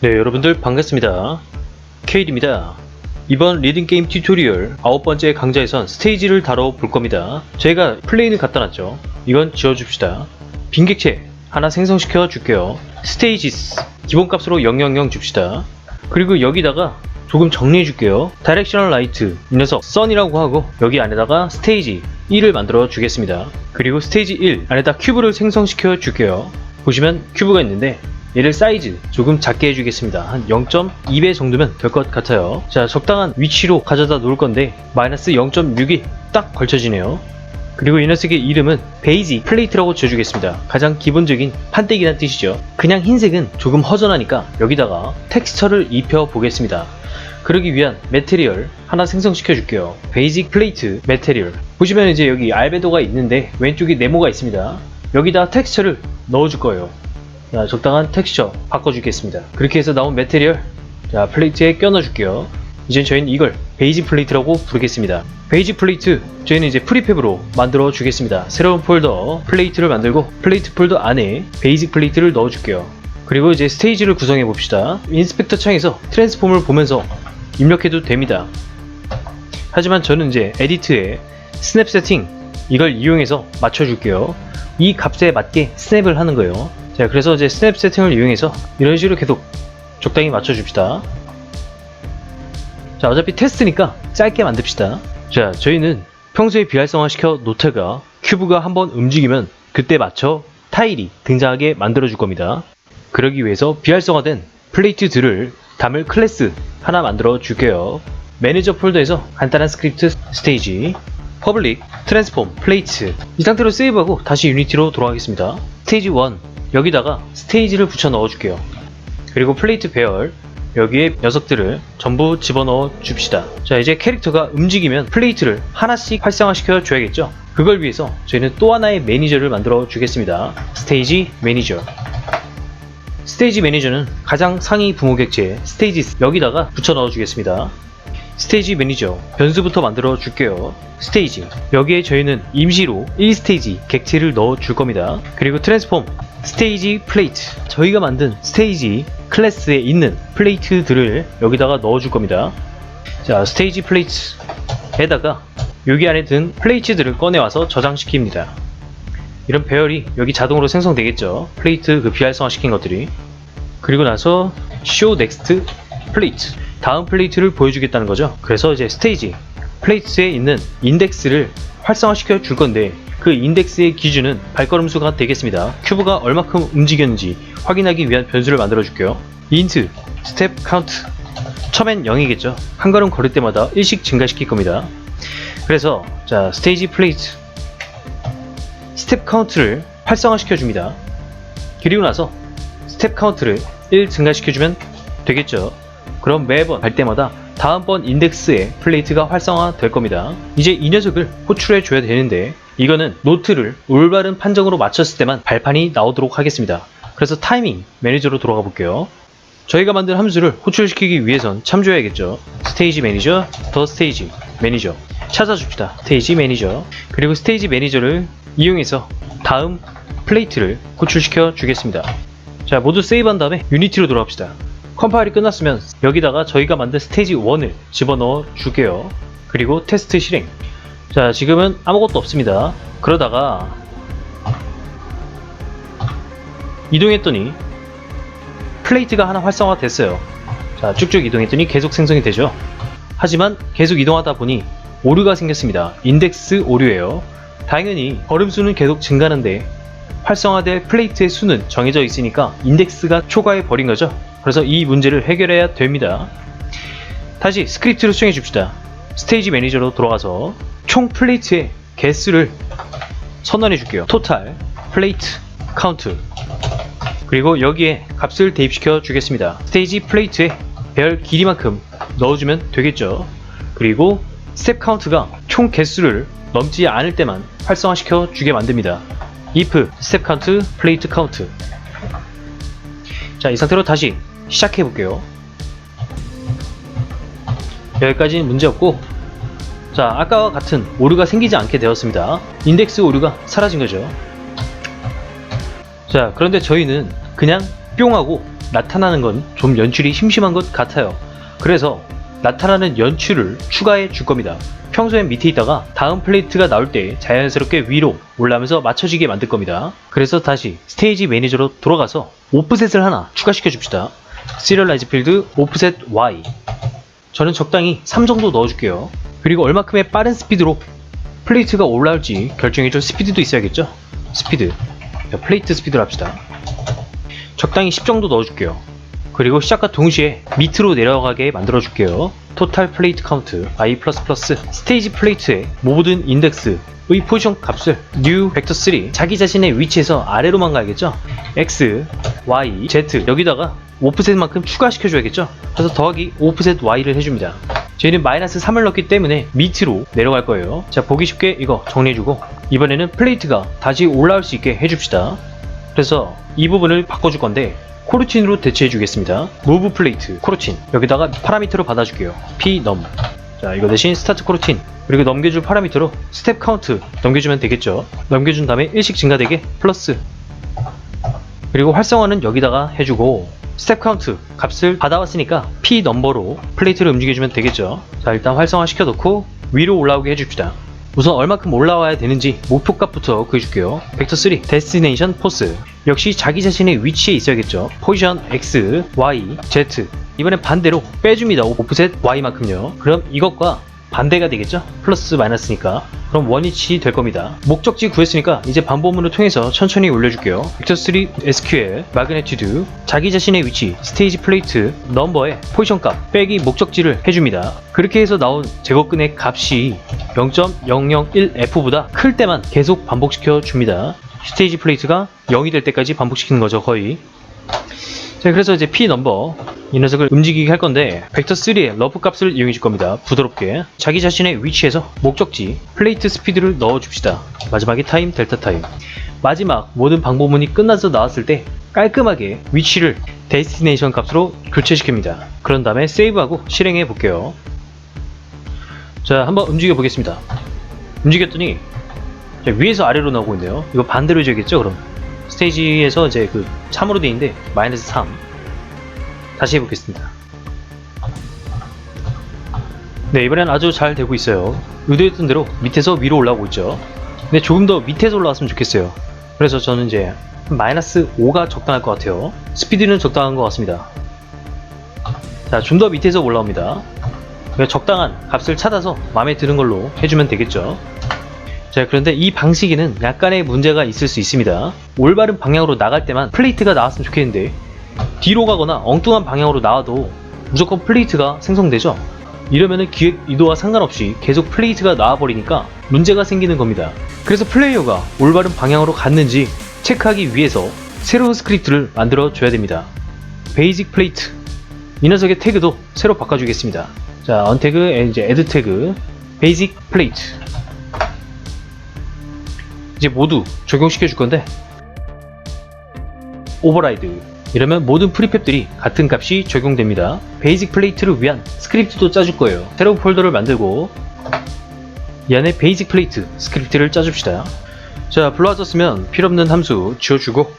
네, 여러분들 반갑습니다. 케이드입니다. 이번 리듬게임 튜토리얼 9번째 강좌에선 스테이지를 다뤄볼 겁니다. 제가 플레인을 갖다 놨죠. 이건 지워줍시다. 빈객체 하나 생성시켜 줄게요. 스테이지스 기본값으로 000 줍시다. 그리고 여기다가 조금 정리해 줄게요. 다이렉셔널 라이트 이 녀석 선이라고 하고 여기 안에다가 스테이지 1을 만들어 주겠습니다. 그리고 스테이지 1 안에다 큐브를 생성시켜 줄게요. 보시면 큐브가 있는데 얘를 사이즈 조금 작게 해주겠습니다. 한 0.2배 정도면 될 것 같아요. 자, 적당한 위치로 가져다 놓을 건데 마이너스 0.6이 딱 걸쳐지네요. 그리고 이 녀석의 이름은 베이직 플레이트라고 지어주겠습니다. 가장 기본적인 판때기란 뜻이죠. 그냥 흰색은 조금 허전하니까 여기다가 텍스처를 입혀 보겠습니다. 그러기 위한 매테리얼 하나 생성시켜 줄게요. 베이직 플레이트 매테리얼. 보시면 이제 여기 알베도가 있는데 왼쪽에 네모가 있습니다. 여기다 텍스처를 넣어줄 거예요. 자, 적당한 텍스처 바꿔주겠습니다. 그렇게 해서 나온 매테리얼, 자, 플레이트에 껴 넣어줄게요. 이제 저희는 이걸 베이직 플레이트라고 부르겠습니다. 베이직 플레이트, 저희는 이제 프리팹으로 만들어 주겠습니다. 새로운 폴더 플레이트를 만들고 플레이트 폴더 안에 베이직 플레이트를 넣어줄게요. 그리고 이제 스테이지를 구성해 봅시다. 인스펙터 창에서 트랜스폼을 보면서 입력해도 됩니다. 하지만 저는 이제 에디트에 스냅 세팅 이걸 이용해서 맞춰줄게요. 이 값에 맞게 스냅을 하는 거예요. 자, 그래서 이제 스냅 세팅을 이용해서 이런 식으로 계속 적당히 맞춰줍시다. 자, 어차피 테스트니까 짧게 만듭시다. 자, 저희는 평소에 비활성화 시켜 놓다가 큐브가 한번 움직이면 그때 맞춰 타일이 등장하게 만들어줄 겁니다. 그러기 위해서 비활성화된 플레이트들을 담을 클래스 하나 만들어 줄게요. 매니저 폴더에서 간단한 스크립트 스테이지 퍼블릭 트랜스폼 플레이트 이 상태로 세이브하고 다시 유니티로 돌아가겠습니다. 스테이지 1 여기다가 스테이지를 붙여 넣어 줄게요. 그리고 플레이트 배열 여기에 녀석들을 전부 집어넣어 줍시다. 자, 이제 캐릭터가 움직이면 플레이트를 하나씩 활성화시켜 줘야겠죠. 그걸 위해서 저희는 또 하나의 매니저를 만들어 주겠습니다. 스테이지 매니저. 스테이지 매니저는 가장 상위 부모 객체 스테이지 여기다가 붙여 넣어 주겠습니다. 스테이지 매니저 변수부터 만들어 줄게요. 스테이지 여기에 저희는 임시로 1스테이지 객체를 넣어 줄 겁니다. 그리고 트랜스폼 스테이지 플레이트 저희가 만든 스테이지 클래스에 있는 플레이트들을 여기다가 넣어 줄 겁니다. 자, 스테이지 플레이트에다가 여기 안에 든 플레이트들을 꺼내와서 저장시킵니다. 이런 배열이 여기 자동으로 생성되겠죠. 플레이트 그 비활성화 시킨 것들이. 그리고 나서 show next 플레이트 다음 플레이트를 보여주겠다는 거죠. 그래서 이제 스테이지 플레이트에 있는 인덱스를 활성화시켜 줄 건데 그 인덱스의 기준은 발걸음수가 되겠습니다. 큐브가 얼마큼 움직였는지 확인하기 위한 변수를 만들어 줄게요. int 스텝 카운트 처음엔 0이겠죠. 한 걸음 걸을 때마다 1씩 증가시킬 겁니다. 그래서 자, 스테이지 플레이트 스텝 카운트를 활성화시켜 줍니다. 그리고 나서 스텝 카운트를 1 증가시켜 주면 되겠죠. 그럼 매번 갈 때마다 다음번 인덱스의 플레이트가 활성화 될 겁니다. 이제 이 녀석을 호출해 줘야 되는데 이거는 노트를 올바른 판정으로 맞췄을 때만 발판이 나오도록 하겠습니다. 그래서 타이밍 매니저로 돌아가 볼게요. 저희가 만든 함수를 호출시키기 위해선 참조해야겠죠. 스테이지 매니저, 더 스테이지 매니저 찾아줍시다. 스테이지 매니저 그리고 스테이지 매니저를 이용해서 다음 플레이트를 호출시켜 주겠습니다. 자, 모두 세이브한 다음에 유니티로 돌아갑시다. 컴파일이 끝났으면 여기다가 저희가 만든 스테이지 1을 집어넣어 줄게요. 그리고 테스트 실행. 자, 지금은 아무것도 없습니다. 그러다가 이동했더니 플레이트가 하나 활성화 됐어요. 자, 쭉쭉 이동했더니 계속 생성이 되죠. 하지만 계속 이동하다 보니 오류가 생겼습니다. 인덱스 오류예요. 당연히 걸음수는 계속 증가하는데 활성화될 플레이트의 수는 정해져 있으니까 인덱스가 초과해 버린 거죠. 그래서 이 문제를 해결해야 됩니다. 다시 스크립트를 수정해 줍시다. 스테이지 매니저로 돌아가서 총 플레이트의 개수를 선언해 줄게요. 토탈 플레이트 카운트 그리고 여기에 값을 대입시켜 주겠습니다. 스테이지 플레이트의 배열 길이만큼 넣어주면 되겠죠. 그리고 스텝 카운트가 총 개수를 넘지 않을 때만 활성화시켜 주게 만듭니다. if 스텝 카운트 플레이트 카운트. 자, 이 상태로 다시 시작해 볼게요. 여기까지는 문제 없고, 자, 아까와 같은 오류가 생기지 않게 되었습니다. 인덱스 오류가 사라진 거죠. 자, 그런데 저희는 그냥 뿅 하고 나타나는 건 좀 연출이 심심한 것 같아요. 그래서 나타나는 연출을 추가해 줄 겁니다. 평소엔 밑에 있다가 다음 플레이트가 나올 때 자연스럽게 위로 올라오면서 맞춰지게 만들 겁니다. 그래서 다시 스테이지 매니저로 돌아가서 오프셋을 하나 추가시켜 줍시다. 시리얼라이즈 필드 오프셋 Y. 저는 적당히 3 정도 넣어줄게요. 그리고 얼마큼의 빠른 스피드로 플레이트가 올라올지 결정해줄 스피드도 있어야겠죠? 스피드. 플레이트 스피드로 합시다. 적당히 10 정도 넣어줄게요. 그리고 시작과 동시에 밑으로 내려가게 만들어줄게요. 토탈 플레이트 카운트 I++ 스테이지 플레이트의 모든 인덱스의 포지션 값을 new 벡터 3 자기 자신의 위치에서 아래로만 가야겠죠? X, Y, Z 여기다가 오프셋만큼 추가시켜줘야겠죠? 그래서 더하기 오프셋 Y를 해줍니다. 저희는 마이너스 3을 넣기 때문에 밑으로 내려갈 거예요. 자, 보기 쉽게 이거 정리해주고 이번에는 플레이트가 다시 올라올 수 있게 해줍시다. 그래서 이 부분을 바꿔줄 건데 코르틴으로 대체해 주겠습니다. move 플레이트 코르틴 여기다가 파라미터로 받아줄게요. p_num. 자, 이거 대신 스타트 코르틴 그리고 넘겨줄 파라미터로 스텝 카운트 넘겨주면 되겠죠. 넘겨준 다음에 1씩 증가되게 플러스 그리고 활성화는 여기다가 해주고 스텝 카운트 값을 받아왔으니까 p_number로 플레이트를 움직여주면 되겠죠. 자, 일단 활성화 시켜놓고 위로 올라오게 해줍시다. 우선 얼마큼 올라와야 되는지 목표값부터 구해줄게요. 벡터 3 데스티네이션 포스 역시 자기 자신의 위치에 있어야겠죠. 포지션 X, Y, Z 이번엔 반대로 빼줍니다. 오프셋 Y만큼요. 그럼 이것과 반대가 되겠죠? 플러스 마이너스니까 그럼 원위치 될 겁니다. 목적지 구했으니까 이제 반복문을 통해서 천천히 올려줄게요. 벡터 3 SQL 마그네티드 자기 자신의 위치 스테이지 플레이트 넘버에 포지션 값 빼기 목적지를 해줍니다. 그렇게 해서 나온 제곱근의 값이 0.001F보다 클 때만 계속 반복시켜 줍니다. 스테이지 플레이트가 0이 될 때까지 반복시키는 거죠, 거의. 자, 그래서 이제 p 넘버 이 녀석을 움직이게 할 건데 벡터 3의 러프 값을 이용해 줄 겁니다. 부드럽게 자기 자신의 위치에서 목적지 플레이트 스피드를 넣어 줍시다. 마지막에 타임 델타 타임. 마지막 모든 방법문이 끝나서 나왔을 때 깔끔하게 위치를 데스티네이션 값으로 교체시킵니다. 그런 다음에 세이브하고 실행해 볼게요. 자, 한번 움직여 보겠습니다. 움직였더니 위에서 아래로 나오고 있네요. 이거 반대로 해줘야겠죠? 그럼 스테이지에서 이제 그 3으로 돼 있는데 마이너스 3 다시 해보겠습니다. 네, 이번엔 아주 잘 되고 있어요. 의도했던 대로 밑에서 위로 올라오고 있죠. 근데 조금 더 밑에서 올라왔으면 좋겠어요. 그래서 저는 이제 마이너스 5가 적당할 것 같아요. 스피드는 적당한 것 같습니다. 자, 좀 더 밑에서 올라옵니다. 적당한 값을 찾아서 마음에 드는 걸로 해주면 되겠죠. 자, 그런데 이 방식에는 약간의 문제가 있을 수 있습니다. 올바른 방향으로 나갈 때만 플레이트가 나왔으면 좋겠는데 뒤로 가거나 엉뚱한 방향으로 나와도 무조건 플레이트가 생성되죠. 이러면은 기획 의도와 상관없이 계속 플레이트가 나와버리니까 문제가 생기는 겁니다. 그래서 플레이어가 올바른 방향으로 갔는지 체크하기 위해서 새로운 스크립트를 만들어 줘야 됩니다. 베이직 플레이트 이 녀석의 태그도 새로 바꿔주겠습니다. 자, 언태그, 이제 애드 태그, 베이직 플레이트 이제 모두 적용시켜 줄 건데 오버라이드 이러면 모든 프리팹들이 같은 값이 적용됩니다. 베이직 플레이트를 위한 스크립트도 짜줄 거예요. 새로운 폴더를 만들고 이 안에 베이직 플레이트 스크립트를 짜줍시다. 자, 불러왔었으면 필요없는 함수 지워주고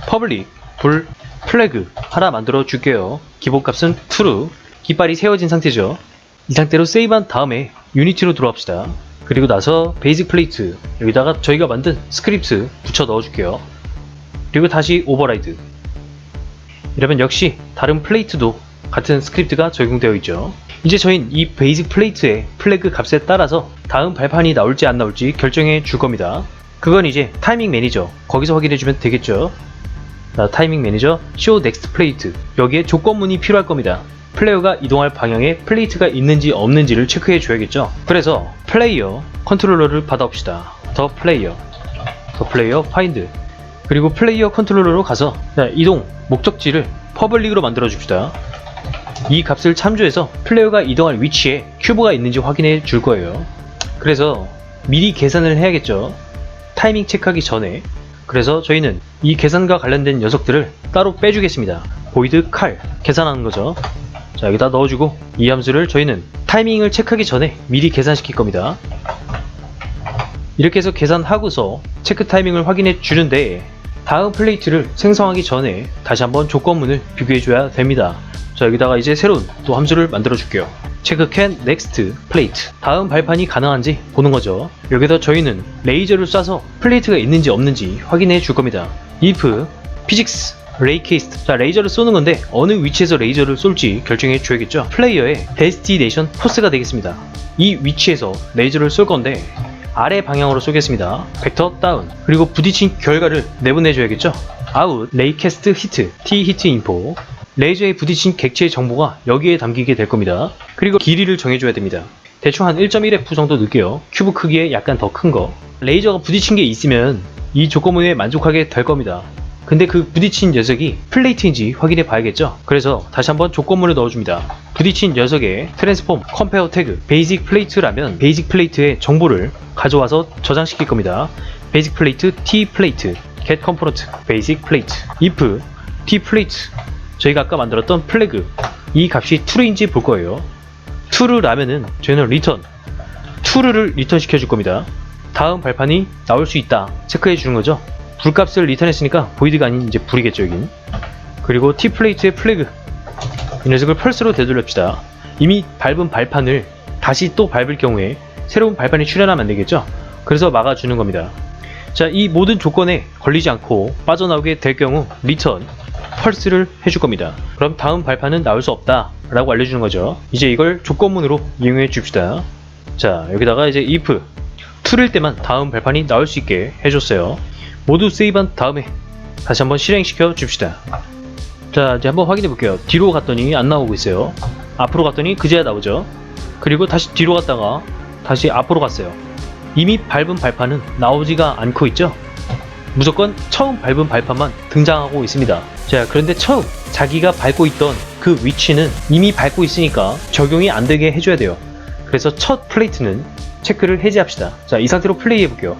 퍼블릭 불 플래그 하나 만들어 줄게요. 기본값은 true 깃발이 세워진 상태죠. 이 상태로 세이브한 다음에 유니티로 들어갑시다. 그리고 나서 베이직 플레이트 여기다가 저희가 만든 스크립트 붙여 넣어줄게요. 그리고 다시 오버라이드 이러면 역시 다른 플레이트도 같은 스크립트가 적용되어 있죠. 이제 저희는 이 베이직 플레이트의 플래그 값에 따라서 다음 발판이 나올지 안 나올지 결정해 줄 겁니다. 그건 이제 타이밍 매니저 거기서 확인해 주면 되겠죠. 자, 타이밍 매니저 show next plate 여기에 조건문이 필요할 겁니다. 플레이어가 이동할 방향에 플레이트가 있는지 없는지를 체크해 줘야겠죠. 그래서 플레이어 컨트롤러를 받아옵시다. 더 플레이어 find 그리고 플레이어 컨트롤러로 가서 이동 목적지를 퍼블릭으로 만들어 줍시다. 이 값을 참조해서 플레이어가 이동할 위치에 큐브가 있는지 확인해 줄 거예요. 그래서 미리 계산을 해야겠죠. 타이밍 체크하기 전에. 그래서 저희는 이 계산과 관련된 녀석들을 따로 빼주겠습니다. void cal 계산하는 거죠. 자, 여기다 넣어주고 이 함수를 저희는 타이밍을 체크하기 전에 미리 계산시킬 겁니다. 이렇게 해서 계산하고서 체크 타이밍을 확인해 주는데 다음 플레이트를 생성하기 전에 다시 한번 조건문을 비교해줘야 됩니다. 자, 여기다가 이제 새로운 또 함수를 만들어 줄게요. 체크 can next plate. 다음 발판이 가능한지 보는 거죠. 여기다 저희는 레이저를 쏴서 플레이트가 있는지 없는지 확인해 줄 겁니다. if physics ray cast. 자, 레이저를 쏘는 건데 어느 위치에서 레이저를 쏠지 결정해 줘야겠죠. 플레이어의 데스티네이션 포스가 되겠습니다. 이 위치에서 레이저를 쏠 건데 아래 방향으로 쏘겠습니다. 벡터 다운. 그리고 부딪힌 결과를 내보내 줘야겠죠. out ray cast hit t hit info. 레이저에 부딪힌 객체의 정보가 여기에 담기게 될 겁니다. 그리고 길이를 정해줘야 됩니다. 대충 한 1.1F 정도 넣을게요. 큐브 크기에 약간 더 큰 거. 레이저가 부딪힌 게 있으면 이 조건문에 만족하게 될 겁니다. 근데 그 부딪힌 녀석이 플레이트인지 확인해 봐야겠죠. 그래서 다시 한번 조건문을 넣어줍니다. 부딪힌 녀석의 트랜스폼 컴페어 태그 베이직 플레이트라면 베이직 플레이트의 정보를 가져와서 저장시킬 겁니다. 베이직 플레이트 t 플레이트 get component 베이직 플레이트 if t 플레이트. 저희가 아까 만들었던 플래그 이 값이 true인지 볼 거예요. true라면은 저희는 return true를 리턴 시켜 줄 겁니다. 다음 발판이 나올 수 있다 체크해 주는 거죠. 불값을 리턴했으니까 void가 아닌 이제 불이겠죠 여긴. 그리고 t 플레이트의 플래그 이 녀석을 펄스로 되돌립시다. 이미 밟은 발판을 다시 또 밟을 경우에 새로운 발판이 출현하면 안 되겠죠. 그래서 막아주는 겁니다. 자, 이 모든 조건에 걸리지 않고 빠져나오게 될 경우 return 펄스를 해줄 겁니다. 그럼 다음 발판은 나올 수 없다 라고 알려주는 거죠. 이제 이걸 조건문으로 이용해 줍시다. 자, 여기다가 이제 if true일 때만 다음 발판이 나올 수 있게 해줬어요. 모두 세이브한 다음에 다시 한번 실행시켜 줍시다. 자, 이제 한번 확인해 볼게요. 뒤로 갔더니 안 나오고 있어요. 앞으로 갔더니 그제야 나오죠. 그리고 다시 뒤로 갔다가 다시 앞으로 갔어요. 이미 밟은 발판은 나오지가 않고 있죠. 무조건 처음 밟은 발판만 등장하고 있습니다. 자, 그런데 처음 자기가 밟고 있던 그 위치는 이미 밟고 있으니까 적용이 안 되게 해줘야 돼요. 그래서 첫 플레이트는 체크를 해제합시다. 자, 이 상태로 플레이 해볼게요.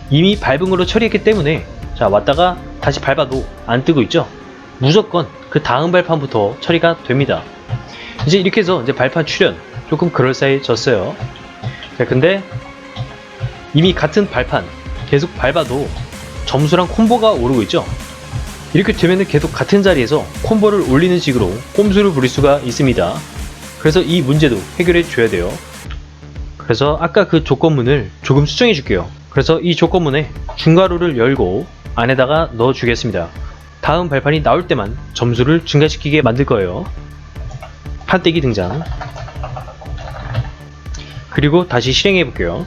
이미 밟은 걸로 처리했기 때문에 자, 왔다가 다시 밟아도 안 뜨고 있죠. 무조건 그 다음 발판부터 처리가 됩니다. 이제 이렇게 해서 이제 발판 출현 조금 그럴싸해졌어요. 자, 근데 이미 같은 발판 계속 밟아도 점수랑 콤보가 오르고 있죠. 이렇게 되면 계속 같은 자리에서 콤보를 올리는 식으로 꼼수를 부릴 수가 있습니다. 그래서 이 문제도 해결해 줘야 돼요. 그래서 아까 그 조건문을 조금 수정해 줄게요. 그래서 이 조건문에 중괄호를 열고 안에다가 넣어 주겠습니다. 다음 발판이 나올 때만 점수를 증가시키게 만들 거예요. 판때기 등장. 그리고 다시 실행해 볼게요.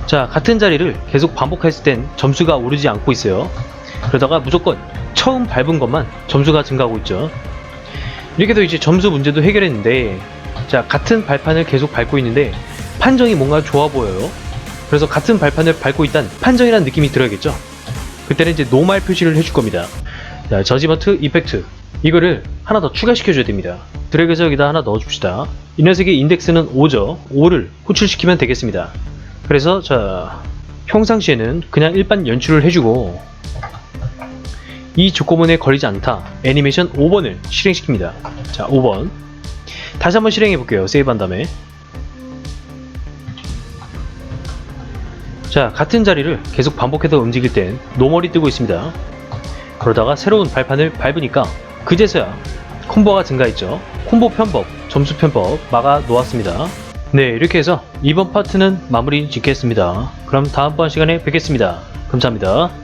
자, 같은 자리를 계속 반복했을 땐 점수가 오르지 않고 있어요. 그러다가 무조건 처음 밟은 것만 점수가 증가하고 있죠. 이렇게 해서 이제 점수 문제도 해결했는데, 자, 같은 발판을 계속 밟고 있는데 판정이 뭔가 좋아 보여요. 그래서 같은 발판을 밟고 있단 판정이라는 느낌이 들어야겠죠. 그때는 이제 노말 표시를 해줄 겁니다. 자, 저지먼트 이펙트 이거를 하나 더 추가시켜 줘야 됩니다. 드래그해서 여기다 하나 넣어줍시다. 이 녀석의 인덱스는 5죠. 5를 호출시키면 되겠습니다. 그래서 자, 평상시에는 그냥 일반 연출을 해주고 이 조건문에 걸리지 않다 애니메이션 5번을 실행시킵니다. 자, 5번 다시 한번 실행해 볼게요. 세이브한 다음에. 자, 같은 자리를 계속 반복해서 움직일 땐 노멀이 뜨고 있습니다. 그러다가 새로운 발판을 밟으니까 그제서야 콤보가 증가했죠. 콤보 편법, 점수 편법 막아 놓았습니다. 네, 이렇게 해서 이번 파트는 마무리 짓겠습니다. 그럼 다음번 시간에 뵙겠습니다. 감사합니다.